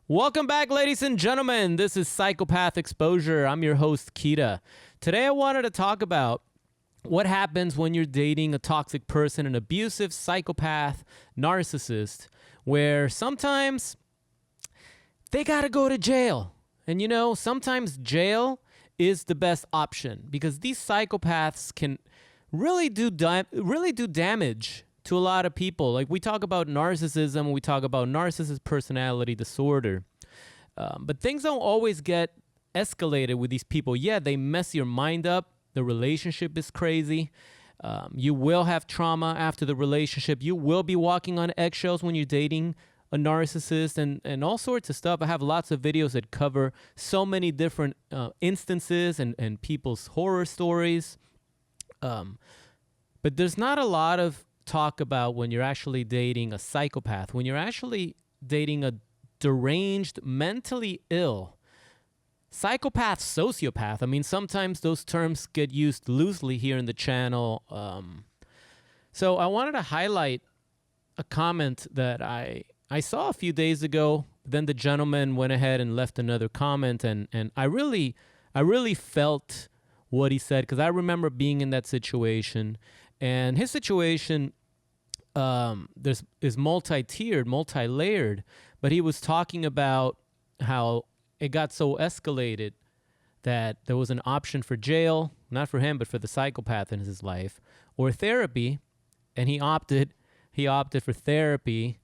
Welcome back, ladies and gentlemen. This is Psychopath Exposure. I'm your host, Kita. Today I wanted to talk about what happens when you're dating a toxic person, an abusive psychopath, narcissist, where sometimes they gotta go to jail. And you know, sometimes jail is the best option because these psychopaths can really do damage to a lot of people. Like, we talk about narcissism, we talk about narcissist personality disorder, but things don't always get escalated with these people. Yeah, they mess your mind up. The relationship is crazy. You will have trauma after the relationship. You will be walking on eggshells when you're dating a narcissist and all sorts of stuff. I have lots of videos that cover so many different instances and people's horror stories. But there's not a lot of talk about when you're actually dating a psychopath, when you're actually dating a deranged, mentally ill psychopath, sociopath. I mean, sometimes those terms get used loosely here in the channel. So I wanted to highlight a comment that I saw a few days ago. Then the gentleman went ahead and left another comment, and I really felt what he said, because I remember being in that situation. And his situation is multi-tiered, multi-layered, but he was talking about how it got so escalated that there was an option for jail, not for him, but for the psychopath in his life, or therapy, and he opted for therapy,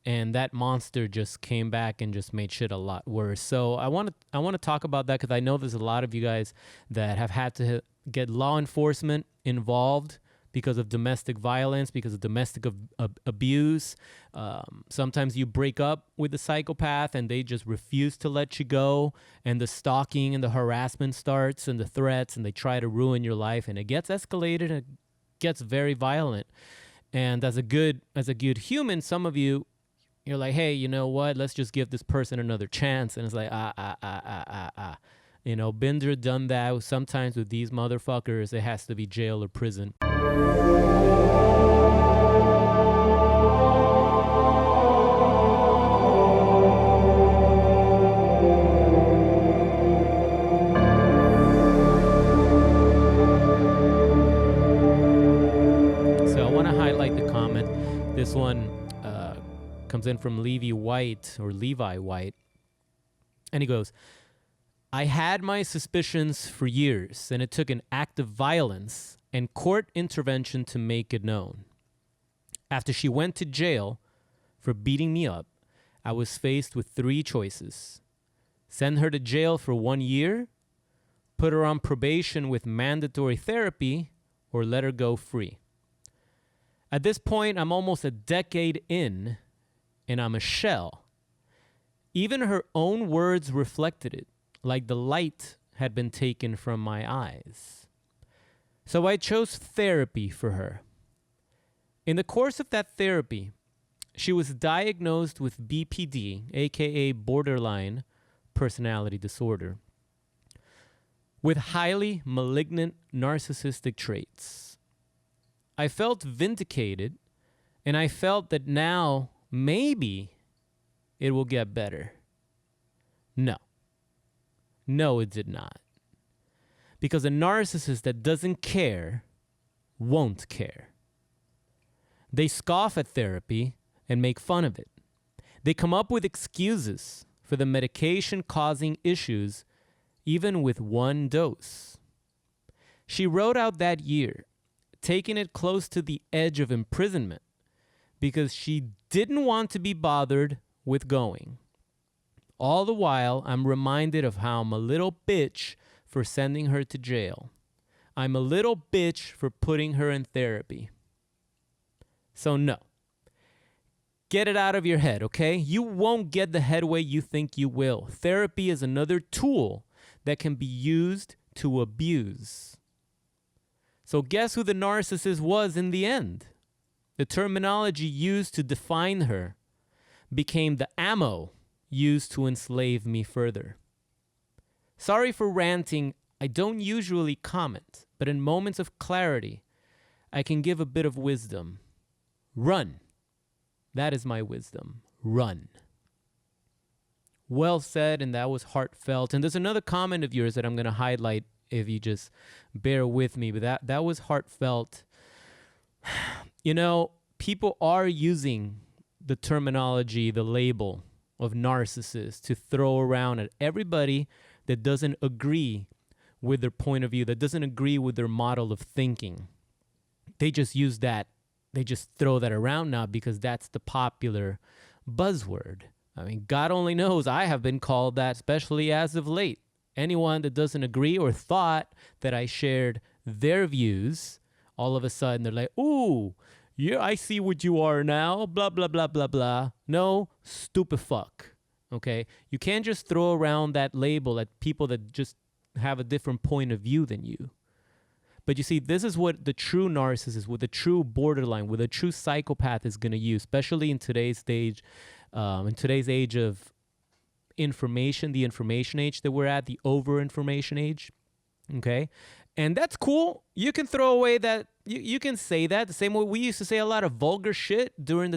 and that monster just came back and just made shit a lot worse. So I want to talk about that because I know there's a lot of you guys that have had to get law enforcement involved because of domestic violence, because of domestic abuse. Sometimes you break up with the psychopath and they just refuse to let you go, and the stalking and the harassment starts and the threats, and they try to ruin your life, and it gets escalated and it gets very violent. And as a good human, some of you're like, hey, you know what? Let's just give this person another chance. And it's like, You know, been there, done that. Sometimes with these motherfuckers, it has to be jail or prison. So I want to highlight the comment. This one comes in from Levi White, and he goes, I had my suspicions for years, and it took an act of violence and court intervention to make it known. After she went to jail for beating me up, I was faced with three choices: send her to jail for 1 year, put her on probation with mandatory therapy, or let her go free. At this point, I'm almost a decade in, and I'm a shell. Even her own words reflected it, like the light had been taken from my eyes. So I chose therapy for her. In the course of that therapy, she was diagnosed with BPD, aka borderline personality disorder, with highly malignant narcissistic traits. I felt vindicated, and I felt that now maybe it will get better. No, it did not. Because a narcissist that doesn't care won't care. They scoff at therapy and make fun of it. They come up with excuses for the medication causing issues, even with one dose. She wrote out that year, taking it close to the edge of imprisonment, because she didn't want to be bothered with going. All the while, I'm reminded of how I'm a little bitch for sending her to jail. I'm a little bitch for putting her in therapy. So no. Get it out of your head, okay? You won't get the headway you think you will. Therapy is another tool that can be used to abuse. So guess who the narcissist was in the end? The terminology used to define her became the ammo used to enslave me further. Sorry for ranting. I don't usually comment, but in moments of clarity, I can give a bit of wisdom. Run. That is my wisdom. Run. Well said, and that was heartfelt. And there's another comment of yours that I'm going to highlight if you just bear with me, but that was heartfelt. You know, people are using the terminology, the label of narcissist to throw around at everybody that doesn't agree with their point of view, that doesn't agree with their model of thinking. They just use that. They just throw that around now because that's the popular buzzword. I mean, God only knows I have been called that, especially as of late. Anyone that doesn't agree or thought that I shared their views, all of a sudden they're like, ooh, yeah, I see what you are now, blah, blah, blah, blah, blah. No, stupid fuck, okay? You can't just throw around that label at people that just have a different point of view than you. But you see, this is what the true narcissist, with the true borderline, with a true psychopath is going to use, especially in today's age of information, the information age that we're at, the over-information age, okay? And that's cool. You can throw away that. You can say that the same way we used to say a lot of vulgar shit during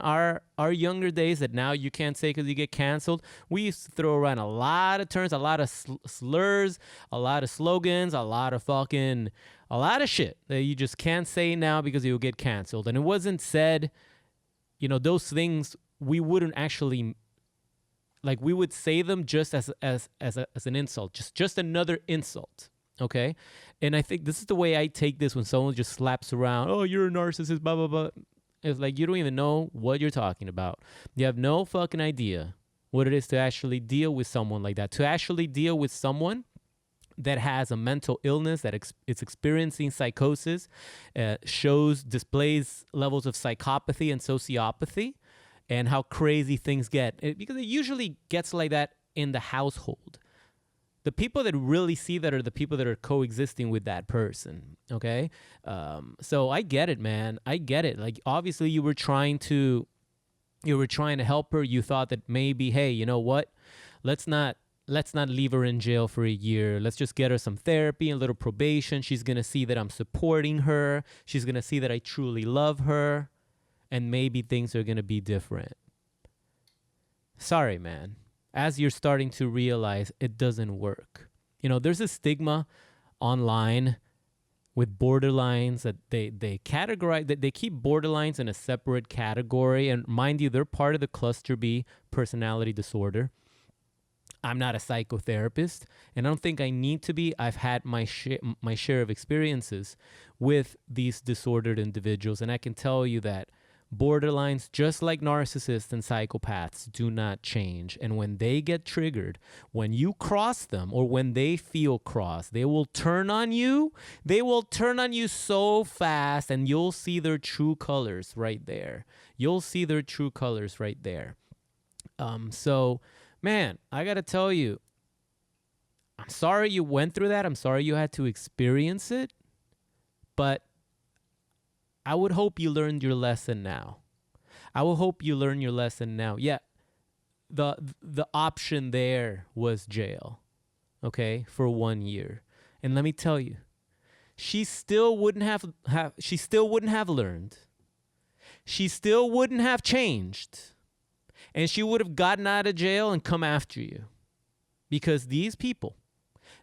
our younger days that now you can't say because you get canceled. We used to throw around a lot of terms, a lot of slurs, a lot of slogans, a lot of shit that you just can't say now because you'll get canceled. And it wasn't said, you know, those things we wouldn't actually, like, we would say them just as an insult, just another insult. Okay. And I think this is the way I take this when someone just slaps around, oh, you're a narcissist, blah, blah, blah. It's like, you don't even know what you're talking about. You have no fucking idea what it is to actually deal with someone like that, to actually deal with someone that has a mental illness, that it's experiencing psychosis, displays levels of psychopathy and sociopathy, and how crazy things get. Because it usually gets like that in the household. The people that really see that are the people that are coexisting with that person, okay? So I get it, man. I get it. Like, obviously you were trying to help her. You thought that maybe, hey, you know what? Let's not leave her in jail for a year. Let's just get her some therapy and a little probation. She's going to see that I'm supporting her. She's going to see that I truly love her. And maybe things are going to be different. Sorry, man. As you're starting to realize it doesn't work. You know, there's a stigma online with borderlines that they categorize, that they keep borderlines in a separate category. And mind you, they're part of the cluster B personality disorder. I'm not a psychotherapist, and I don't think I need to be. I've had my share of experiences with these disordered individuals, and I can tell you that borderlines, just like narcissists and psychopaths, do not change. And when they get triggered, when you cross them or when they feel crossed, they will turn on you. They will turn on you so fast, and you'll see their true colors right there. You'll see their true colors right there. So, man, I got to tell you, I'm sorry you went through that. I'm sorry you had to experience it. But I would hope you learned your lesson now. I will hope you learn your lesson now. Yeah, the option there was jail, okay, for 1 year. And let me tell you, she still wouldn't have learned. She still wouldn't have changed. And she would have gotten out of jail and come after you. Because these people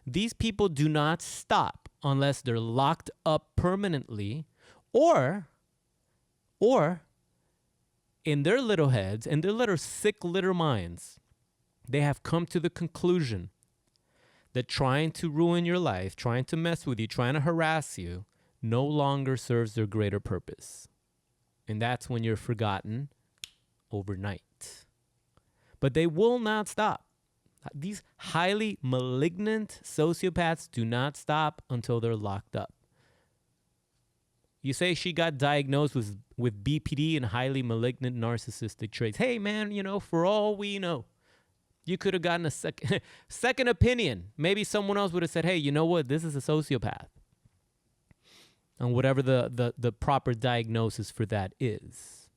do not stop unless they're locked up permanently, or in their little heads, in their little sick little minds, they have come to the conclusion that trying to ruin your life, trying to mess with you, trying to harass you, no longer serves their greater purpose. And that's when you're forgotten overnight. But they will not stop. These highly malignant sociopaths do not stop until they're locked up. You say she got diagnosed with BPD and highly malignant narcissistic traits. Hey, man, you know, for all we know, you could have gotten a second opinion. Maybe someone else would have said, hey, you know what? This is a sociopath. And whatever the proper diagnosis for that is.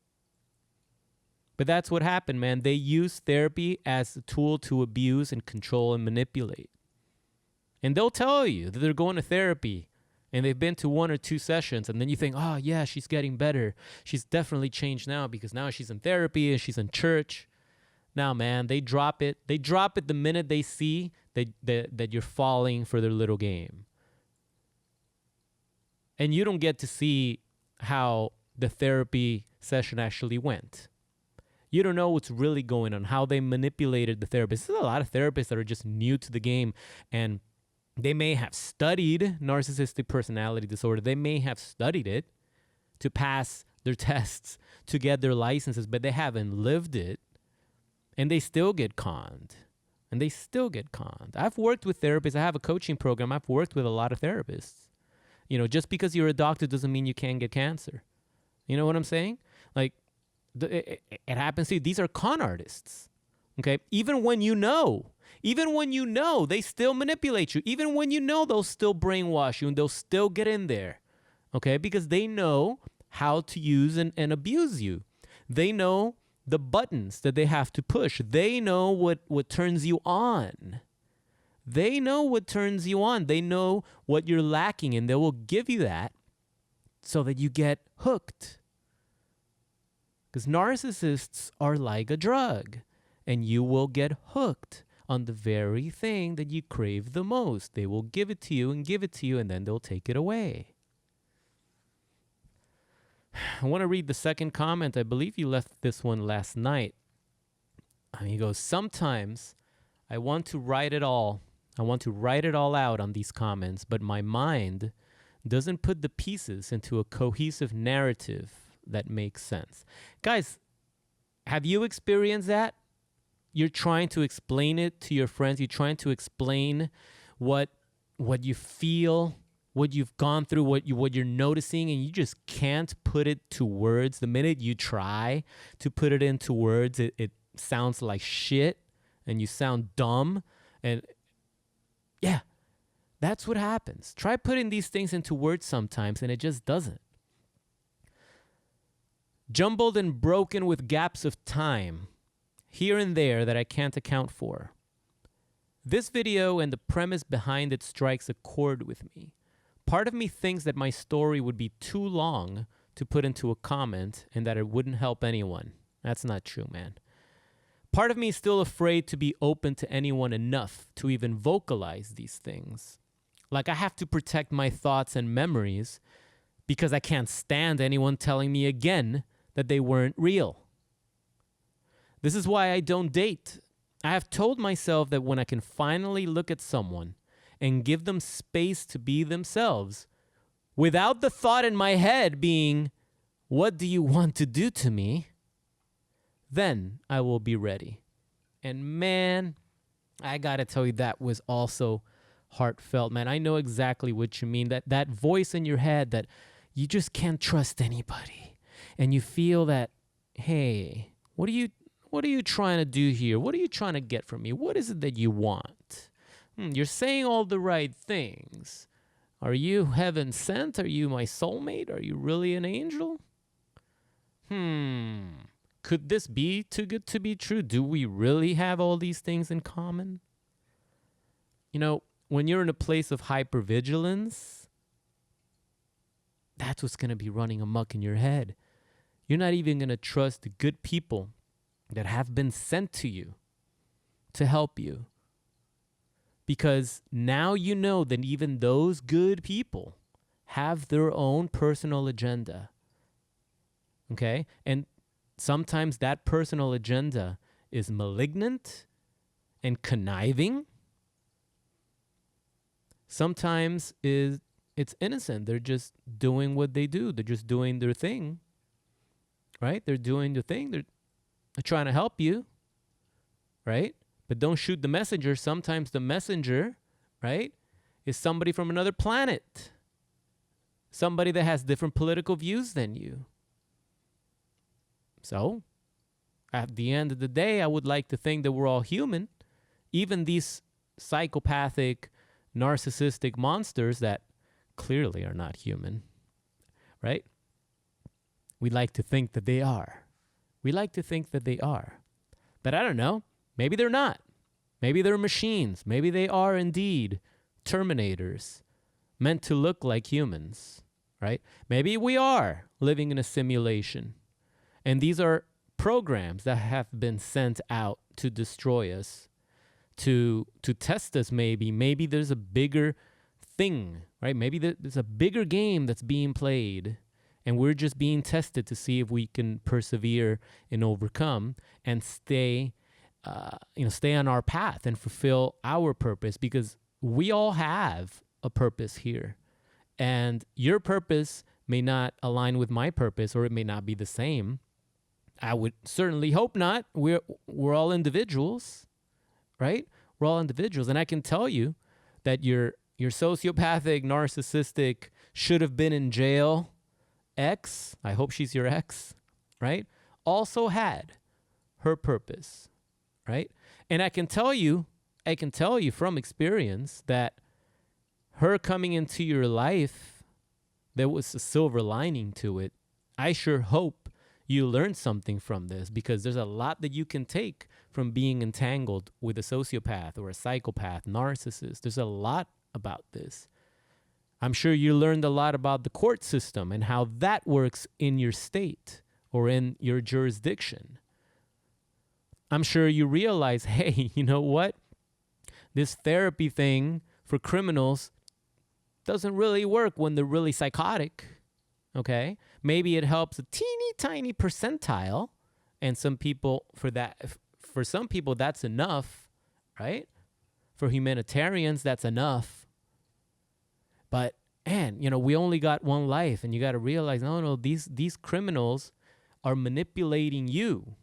But that's what happened, man. They use therapy as a tool to abuse and control and manipulate. And they'll tell you that they're going to therapy and they've been to 1 or 2 sessions, and then you think, oh, yeah, she's getting better. She's definitely changed now because now she's in therapy and she's in church. Now, man, they drop it. They drop it the minute they see that you're falling for their little game. And you don't get to see how the therapy session actually went. You don't know what's really going on, how they manipulated the therapist. There's a lot of therapists that are just new to the game, and they may have studied narcissistic personality disorder. They may have studied it to pass their tests, to get their licenses, but they haven't lived it, and they still get conned. I've worked with therapists. I have a coaching program. I've worked with a lot of therapists. Just because you're a doctor doesn't mean you can't get cancer. You know what I'm saying? Like, it happens to you. These are con artists. Okay? Even when you know, they still manipulate you. Even when you know, they'll still brainwash you and they'll still get in there. Okay? Because they know how to use and abuse you. They know the buttons that they have to push. They know what turns you on. They know what turns you on. They know what you're lacking, and they will give you that so that you get hooked. Because narcissists are like a drug, and you will get hooked on the very thing that you crave the most. They will give it to you, and then they'll take it away. I want to read the second comment. I believe you left this one last night. He goes, sometimes I want to write it all out on these comments, but my mind doesn't put the pieces into a cohesive narrative that makes sense. Guys, have you experienced that? You're trying to explain it to your friends. You're trying to explain what you feel, what you've gone through, what you're noticing, and you just can't put it to words. The minute you try to put it into words, it sounds like shit, and you sound dumb. And yeah, that's what happens. Try putting these things into words sometimes, and it just doesn't. Jumbled and broken with gaps of time, here and there, that I can't account for. This video and the premise behind it strikes a chord with me. Part of me thinks that my story would be too long to put into a comment and that it wouldn't help anyone. That's not true, man. Part of me is still afraid to be open to anyone enough to even vocalize these things. Like, I have to protect my thoughts and memories because I can't stand anyone telling me again that they weren't real. This is why I don't date. I have told myself that when I can finally look at someone and give them space to be themselves, without the thought in my head being, what do you want to do to me? Then I will be ready. And man, I gotta tell you, that was also heartfelt, man. I know exactly what you mean. That voice in your head that you just can't trust anybody. And you feel that, hey, what are you trying to do here? What are you trying to get from me? What is it that you want? You're saying all the right things. Are you heaven sent? Are you my soulmate? Are you really an angel? Could this be too good to be true? Do we really have all these things in common? When you're in a place of hypervigilance, that's what's going to be running amok in your head. You're not even going to trust the good people that have been sent to you to help you. Because now you know that even those good people have their own personal agenda. Okay? And sometimes that personal agenda is malignant and conniving. Sometimes it's innocent. They're just doing what they do. They're just doing their thing. Right? They're doing their thing. They're trying to help you. Right? But don't shoot the messenger. Sometimes the messenger, right, is somebody from another planet. Somebody that has different political views than you. So, at the end of the day, I would like to think that we're all human. Even these psychopathic, narcissistic monsters that clearly are not human, right? We like to think that they are. But I don't know. Maybe they're not. Maybe they're machines. Maybe they are indeed Terminators meant to look like humans, right? Maybe we are living in a simulation. And these are programs that have been sent out to destroy us, to test us. Maybe there's a bigger thing, right? Maybe there's a bigger game that's being played, and we're just being tested to see if we can persevere and overcome and stay on our path and fulfill our purpose, because we all have a purpose here, and your purpose may not align with my purpose, or it may not be the same. I would certainly hope not. We're all individuals, right? We're all individuals. And I can tell you that your sociopathic, narcissistic, should have been in jail ex, I hope she's your ex, right? Also had her purpose, right? And I can tell you from experience that her coming into your life, there was a silver lining to it. I sure hope you learned something from this, because there's a lot that you can take from being entangled with a sociopath or a psychopath, narcissist. There's a lot about this. I'm sure you learned a lot about the court system and how that works in your state or in your jurisdiction. I'm sure you realize, hey, you know what? This therapy thing for criminals doesn't really work when they're really psychotic. Okay, maybe it helps a teeny tiny percentile, and some people for some people that's enough, right? For humanitarians, that's enough. But man, we only got one life, and you got to realize, no, these criminals are manipulating you.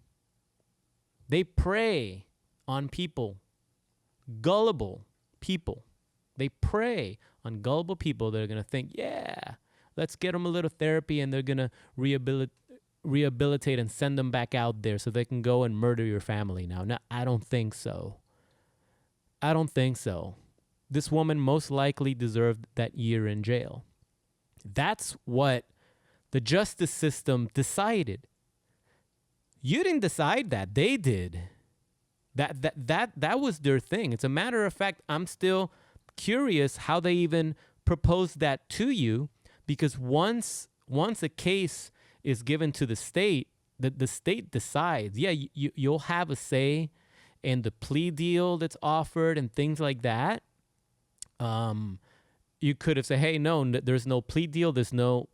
They prey on people, gullible people. They prey on gullible people that are gonna think, yeah, let's get them a little therapy, and they're going to rehabilitate and send them back out there so they can go and murder your family now. No, I don't think so. This woman most likely deserved that year in jail. That's what the justice system decided. You didn't decide that. They did. That was their thing. It's a matter of fact, I'm still curious how they even proposed that to you. Because once a case is given to the state, the state decides, yeah, you'll have a say in the plea deal that's offered and things like that. You could have said, hey, no, there's no plea deal. There's no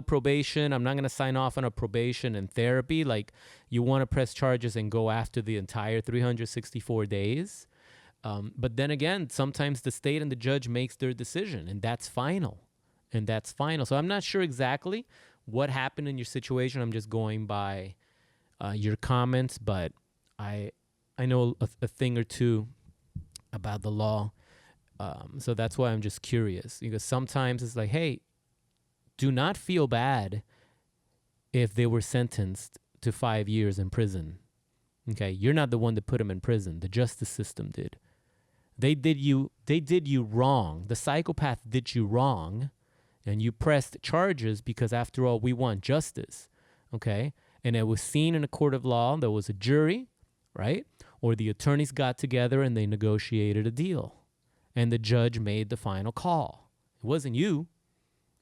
probation. I'm not going to sign off on a probation and therapy. Like, you want to press charges and go after the entire 364 days. But then again, sometimes the state and the judge makes their decision, and that's final. So I'm not sure exactly what happened in your situation. I'm just going by your comments, but I know a thing or two about the law. So that's why I'm just curious, because sometimes it's like, hey, do not feel bad if they were sentenced to 5 years in prison. Okay, you're not the one that put them in prison. The justice system did. They did you wrong. The psychopath did you wrong. And you pressed charges because, after all, we want justice, okay? And it was seen in a court of law. There was a jury, right? Or the attorneys got together and they negotiated a deal. And the judge made the final call. It wasn't you.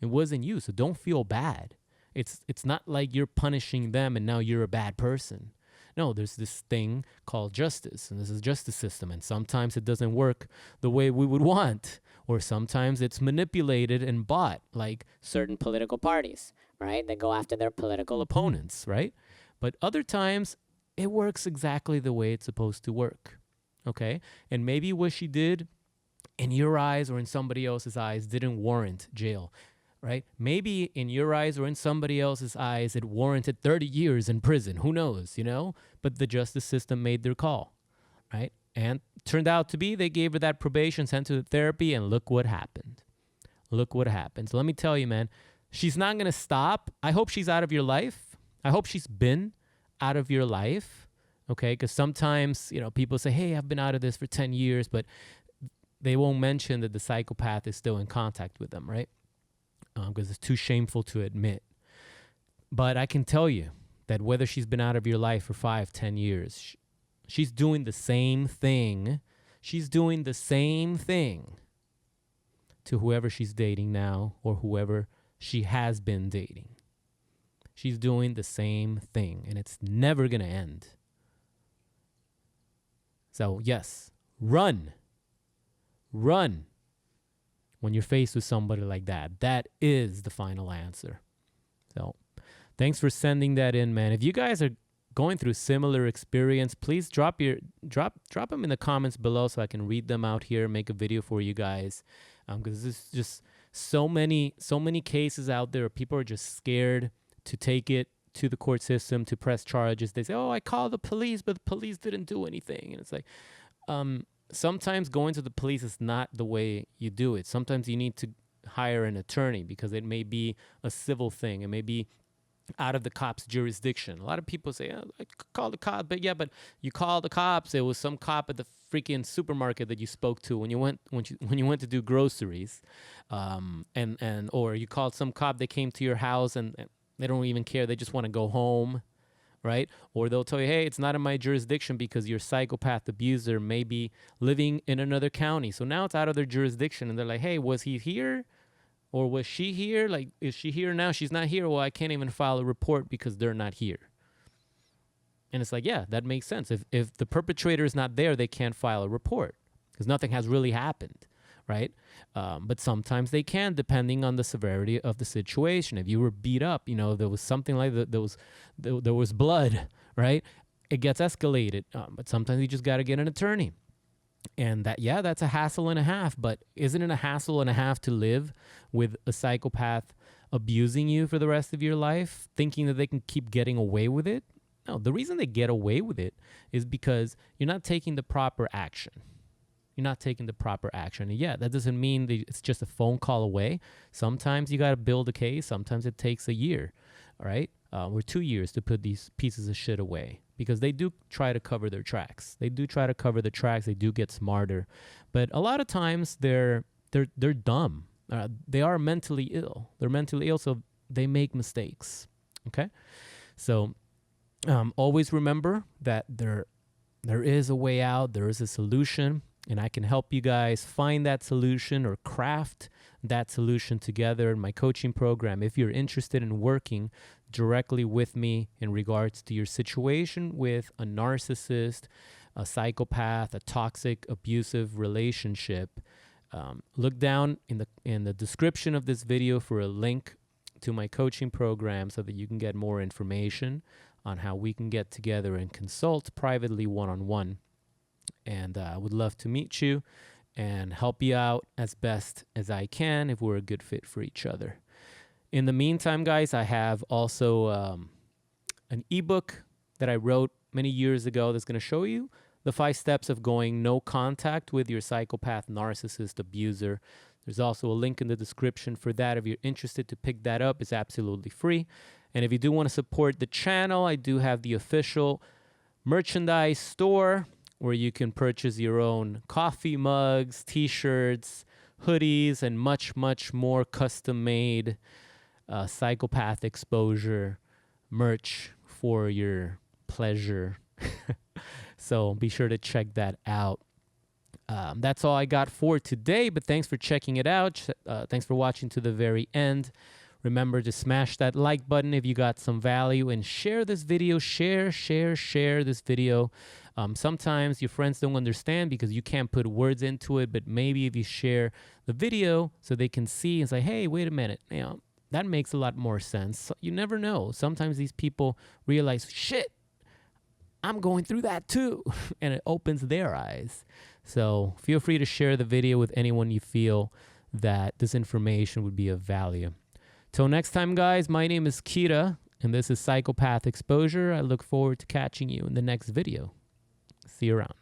So don't feel bad. It's not like you're punishing them and now you're a bad person. No, there's this thing called justice, and this is justice system. And sometimes it doesn't work the way we would want. Or sometimes it's manipulated and bought, like certain political parties, right? They go after their political opponents, right? But other times, it works exactly the way it's supposed to work, okay? And maybe what she did in your eyes or in somebody else's eyes didn't warrant jail, right? Maybe in your eyes or in somebody else's eyes, it warranted 30 years in prison. Who knows, But the justice system made their call, right? And turned out to be, they gave her that probation, sent her to therapy, and look what happened. So let me tell you, man, she's not going to stop. I hope she's out of your life. I hope she's been out of your life, okay? Because sometimes, people say, hey, I've been out of this for 10 years, but they won't mention that the psychopath is still in contact with them, right? Because it's too shameful to admit. But I can tell you that whether she's been out of your life for 5, 10 years, she's doing the same thing. She's doing the same thing to whoever she's dating now or whoever she has been dating. She's doing the same thing, and it's never going to end. So, yes, run. Run when you're faced with somebody like that. That is the final answer. So, thanks for sending that in, man. If you guys are going through similar experience, please drop them in the comments below so I can read them out here, make a video for you guys. Because there's just so many cases out there. People are just scared to take it to the court system to press charges. They say, "Oh, I called the police, but the police didn't do anything." And it's like, sometimes going to the police is not the way you do it. Sometimes you need to hire an attorney because it may be a civil thing. It may be out of the cops' jurisdiction. A lot of people say, "Oh, I called the cops," but you called the cops. It was some cop at the freaking supermarket that you spoke to when you went to do groceries, or you called some cop. They came to your house and they don't even care. They just want to go home, right? Or they'll tell you, "Hey, it's not in my jurisdiction because your psychopath abuser may be living in another county." So now it's out of their jurisdiction, and they're like, "Hey, was he here? Or was she here? Like, is she here now? She's not here. Well, I can't even file a report because they're not here." And it's like, yeah, that makes sense. If the perpetrator is not there, they can't file a report because nothing has really happened, right? But sometimes they can, depending on the severity of the situation. If you were beat up, there was something like that, there was blood, right? It gets escalated. But sometimes you just got to get an attorney. And that's a hassle and a half, but isn't it a hassle and a half to live with a psychopath abusing you for the rest of your life, thinking that they can keep getting away with it? No, the reason they get away with it is because you're not taking the proper action. You're not taking the proper action. And yeah, that doesn't mean that it's just a phone call away. Sometimes you got to build a case. Sometimes it takes a year, all right? Or 2 years to put these pieces of shit away. Because they do try to cover their tracks. They do get smarter. But a lot of times they're dumb. They are mentally ill. They're mentally ill, so they make mistakes. Okay? So always remember that there is a way out. There is a solution. And I can help you guys find that solution or craft that solution together in my coaching program. If you're interested in working directly with me in regards to your situation with a narcissist, a psychopath, a toxic, abusive relationship, look down in the description of this video for a link to my coaching program so that you can get more information on how we can get together and consult privately one-on-one. And I would love to meet you and help you out as best as I can if we're a good fit for each other. In the meantime, guys, I have also an ebook that I wrote many years ago that's going to show you the 5 steps of going no contact with your psychopath, narcissist, abuser. There's also a link in the description for that. If you're interested to pick that up, it's absolutely free. And if you do want to support the channel, I do have the official merchandise store where you can purchase your own coffee mugs, t-shirts, hoodies, and much, much more custom-made psychopath exposure merch for your pleasure. So be sure to check that out. That's all I got for today, but thanks for checking it out. Thanks for watching to the very end. Remember to smash that like button if you got some value and share this video. Share this video. Sometimes your friends don't understand because you can't put words into it, but maybe if you share the video so they can see and say, "Hey, wait a minute, that makes a lot more sense." You never know. Sometimes these people realize, "Shit, I'm going through that too," and it opens their eyes. So feel free to share the video with anyone you feel that this information would be of value. Till next time, guys, my name is Kira, and this is Psychopath Exposure. I look forward to catching you in the next video. See you around.